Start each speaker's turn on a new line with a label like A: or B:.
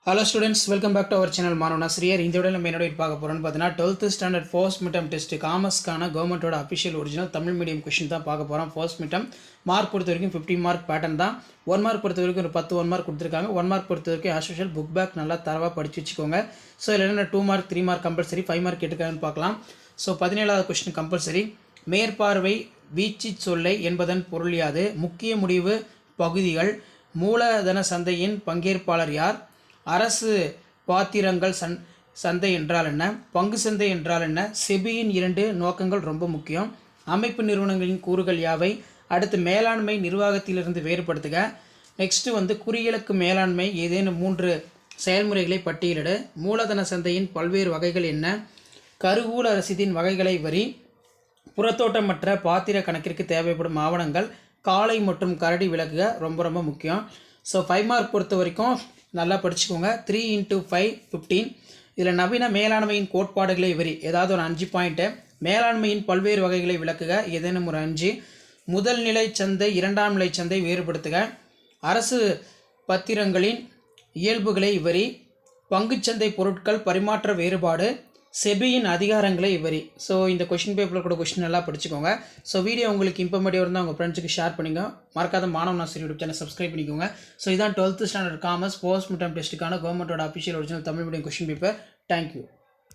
A: Hello students, welcome back to our channel மாணவனாசிரியர். இந்த வீடியோல நம்ம என்னோட பார்க்க போறோம்னு பார்த்தீங்கன்னா 12th standard first midterm test காமர்ஸ்க்கான கவர்மெண்டோட official original Tamil medium question தான் பார்க்க போறோம். ஃபர்ஸ்ட் மிட்டம் மார்க் பொறுத்த வரைக்கும் 50 மார்க் பேட்டர்ன் தான். 1 மார்க் பொறுத்த வரைக்கும் ஒரு 10 1 மார்க் கொடுத்திருக்காங்க. 1 மார்க் பொறுத்த வரைக்கும் as usual புக் பேக் நல்லா தரவா படிச்சு வச்சுக்கோங்க. சோ இதுல என்ன 2 மார்க் 3 மார்க் கம்பல்சரி 5 மார்க் கேட்டுக்கான்னு பார்க்கலாம். சோ 17வது क्वेश्चन கம்பல்சரி. மேற்பார்வை வீச்சு சொல்லை என்பதன் பொருள் யாது? முக்கிய முடிவு பகுதிகள். மூலதன சந்தையின் பங்கேற்பாளர் யார்? அரசு பாத்திரங்கள் சந்தை என்றால் என்ன? பங்கு சந்தை என்றால் என்ன? செபியின் 2 நோக்கங்கள் ரொம்ப முக்கியம். அமைப்பு நிறுவனங்களின் கூறுகள் யாவை? அடுத்து மேலாண்மை நிர்வாகத்திலிருந்து வேறுபடுத்துக. நெக்ஸ்ட் குறியிலக்கு மேலாண்மை ஏதேனும் 3 செயல்முறைகளை பட்டியலிடு. மூலதன சந்தையின் பல்வேறு வகைகள் என்ன? கருவூல ரசீதின் வகைகளை வரி. புறத்தோட்டமற்ற பாத்திர கணக்கிற்கு தேவைப்படும் ஆவணங்கள். காலை மற்றும் கரடி விளக்குக ரொம்ப ரொம்ப முக்கியம். ஸோ 5 மார்க் பொறுத்த வரைக்கும் நல்லா படிச்சுக்கோங்க. 3 × 5 15. இதில் நவீன மேலாண்மையின் கோட்பாடுகளை வரி ஏதாவது ஒரு 5 பாயிண்ட்டு. மேலாண்மையின் பல்வேறு வகைகளை விளக்குக ஏதேனும் ஒரு 5. முதல் நிலை சந்தை இரண்டாம் நிலை சந்தை வேறுபடுத்துக. அரசு பத்திரங்களின் இயல்புகளை வரி. பங்குச்சந்தை பொருட்கள் பரிமாற்ற வேறுபாடு. செபியின் அதிகாரங்களை வரி. ஸோ இந்த கொஷின் பேப்பரில் கூட கொஷின் நல்லா படிச்சுக்கோங்க. ஸோ வீடியோ உங்களுக்கு இன்ஃபர்மேட்டிவ் இருந்தால் உங்கள் ஃப்ரெண்ட்ஸுக்கு ஷேர் பண்ணுங்கள். மறக்காத மாணவனாசிரியர் யூடியூப் சேனல் சப்ஸ்கிரைப் பண்ணிக்கோங்க. ஸோ இதான் 12th standard commerce post midterm டெஸ்ட்டுக்கான கவர்மெண்ட்டோட official original Tamil medium question paper. Thank you.